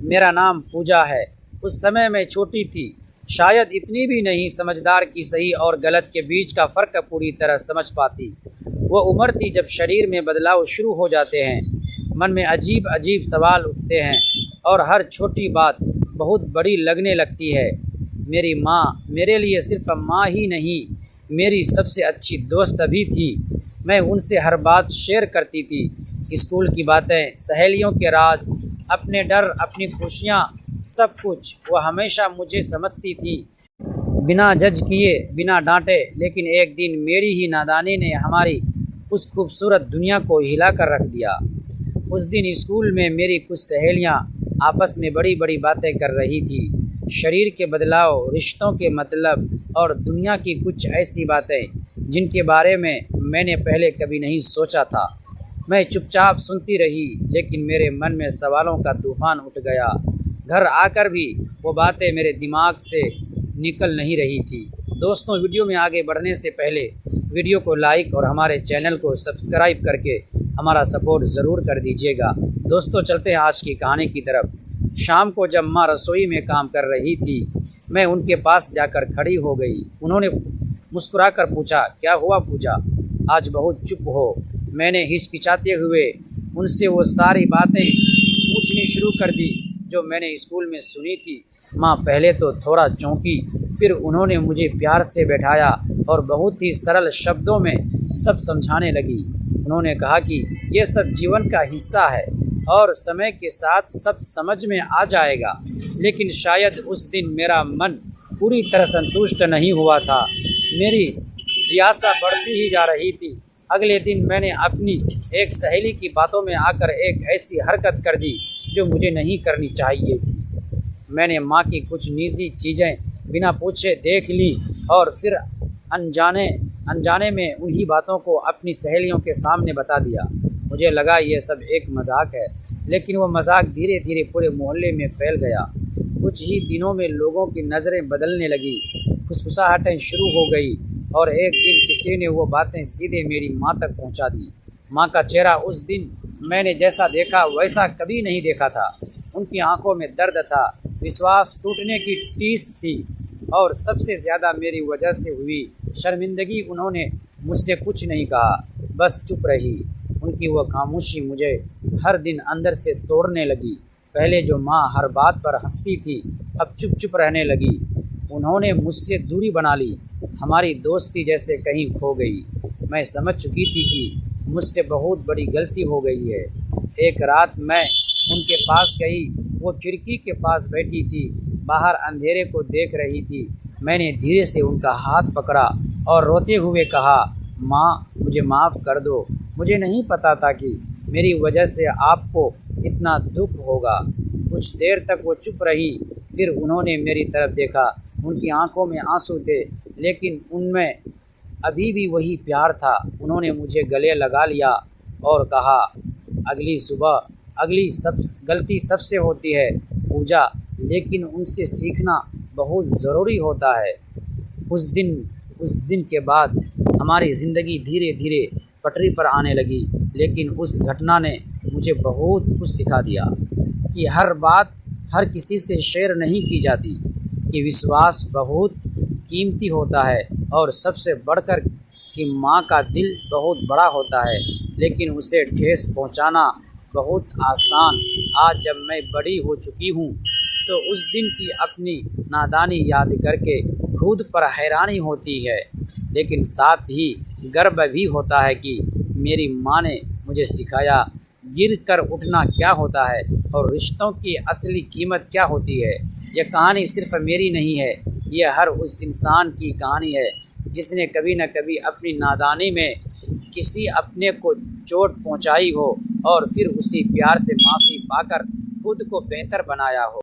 मेरा नाम पूजा है। उस समय मैं छोटी थी, शायद इतनी भी नहीं समझदार कि सही और गलत के बीच का फ़र्क पूरी तरह समझ पाती। वो उम्र थी जब शरीर में बदलाव शुरू हो जाते हैं, मन में अजीब अजीब सवाल उठते हैं और हर छोटी बात बहुत बड़ी लगने लगती है। मेरी माँ मेरे लिए सिर्फ माँ ही नहीं, मेरी सबसे अच्छी दोस्त भी थी। मैं उनसे हर बात शेयर करती थी, स्कूल की बातें, सहेलियों के राज, अपने डर, अपनी खुशियाँ, सब कुछ। वह हमेशा मुझे समझती थी, बिना जज किए, बिना डांटे। लेकिन एक दिन मेरी ही नादानी ने हमारी उस खूबसूरत दुनिया को हिला कर रख दिया। उस दिन स्कूल में मेरी कुछ सहेलियां आपस में बड़ी बड़ी बातें कर रही थी, शरीर के बदलाव, रिश्तों के मतलब और दुनिया की कुछ ऐसी बातें जिनके बारे में मैंने पहले कभी नहीं सोचा था। मैं चुपचाप सुनती रही, लेकिन मेरे मन में सवालों का तूफान उठ गया। घर आकर भी वो बातें मेरे दिमाग से निकल नहीं रही थी। दोस्तों, वीडियो में आगे बढ़ने से पहले वीडियो को लाइक और हमारे चैनल को सब्सक्राइब करके हमारा सपोर्ट ज़रूर कर दीजिएगा। दोस्तों, चलते हैं आज की कहानी की तरफ। शाम को जब माँ रसोई में काम कर रही थी, मैं उनके पास जाकर खड़ी हो गई। उन्होंने मुस्कुराकर पूछा, क्या हुआ पूजा, आज बहुत चुप हो? मैंने हिचकिचाते हुए उनसे वो सारी बातें पूछनी शुरू कर दी जो मैंने स्कूल में सुनी थी। माँ पहले तो थोड़ा चौंकी, फिर उन्होंने मुझे प्यार से बैठाया और बहुत ही सरल शब्दों में सब समझाने लगी। उन्होंने कहा कि ये सब जीवन का हिस्सा है और समय के साथ सब समझ में आ जाएगा। लेकिन शायद उस दिन मेरा मन पूरी तरह संतुष्ट नहीं हुआ था। मेरी जिज्ञासा बढ़ती ही जा रही थी। अगले दिन मैंने अपनी एक सहेली की बातों में आकर एक ऐसी हरकत कर दी जो मुझे नहीं करनी चाहिए थी। मैंने माँ की कुछ निजी चीज़ें बिना पूछे देख ली और फिर अनजाने में उन्हीं बातों को अपनी सहेलियों के सामने बता दिया। मुझे लगा ये सब एक मजाक है, लेकिन वो मजाक धीरे धीरे पूरे मोहल्ले में फैल गया। कुछ ही दिनों में लोगों की नज़रें बदलने लगी, खुसफुसाहटें शुरू हो गई और एक दिन किसी ने वो बातें सीधे मेरी माँ तक पहुँचा दी। माँ का चेहरा उस दिन मैंने जैसा देखा वैसा कभी नहीं देखा था। उनकी आंखों में दर्द था, विश्वास टूटने की टीस थी और सबसे ज़्यादा मेरी वजह से हुई शर्मिंदगी। उन्होंने मुझसे कुछ नहीं कहा, बस चुप रही। उनकी वो खामोशी मुझे हर दिन अंदर से तोड़ने लगी। पहले जो माँ हर बात पर हंसती थी, अब चुप चुप रहने लगी। उन्होंने मुझसे दूरी बना ली, हमारी दोस्ती जैसे कहीं खो गई। मैं समझ चुकी थी कि मुझसे बहुत बड़ी गलती हो गई है। एक रात मैं उनके पास गई, वो खिड़की के पास बैठी थी, बाहर अंधेरे को देख रही थी। मैंने धीरे से उनका हाथ पकड़ा और रोते हुए कहा, माँ मुझे माफ़ कर दो, मुझे नहीं पता था कि मेरी वजह से आपको इतना दुख होगा। कुछ देर तक वो चुप रही, फिर उन्होंने मेरी तरफ देखा। उनकी आंखों में आंसू थे, लेकिन उनमें अभी भी वही प्यार था। उन्होंने मुझे गले लगा लिया और कहा, अगली सब गलती सबसे होती है पूजा, लेकिन उनसे सीखना बहुत ज़रूरी होता है। उस दिन के बाद हमारी ज़िंदगी धीरे धीरे पटरी पर आने लगी। लेकिन उस घटना ने मुझे बहुत कुछ सिखा दिया कि हर बात हर किसी से शेयर नहीं की जाती, कि विश्वास बहुत कीमती होता है और सबसे बढ़कर कि माँ का दिल बहुत बड़ा होता है, लेकिन उसे ठेस पहुँचाना बहुत आसान। आज जब मैं बड़ी हो चुकी हूँ तो उस दिन की अपनी नादानी याद करके खुद पर हैरानी होती है, लेकिन साथ ही गर्व भी होता है कि मेरी माँ ने मुझे सिखाया गिर कर उठना क्या होता है और रिश्तों की असली कीमत क्या होती है। यह कहानी सिर्फ मेरी नहीं है, यह हर उस इंसान की कहानी है जिसने कभी न कभी अपनी नादानी में किसी अपने को चोट पहुंचाई हो और फिर उसी प्यार से माफ़ी पाकर खुद को बेहतर बनाया हो।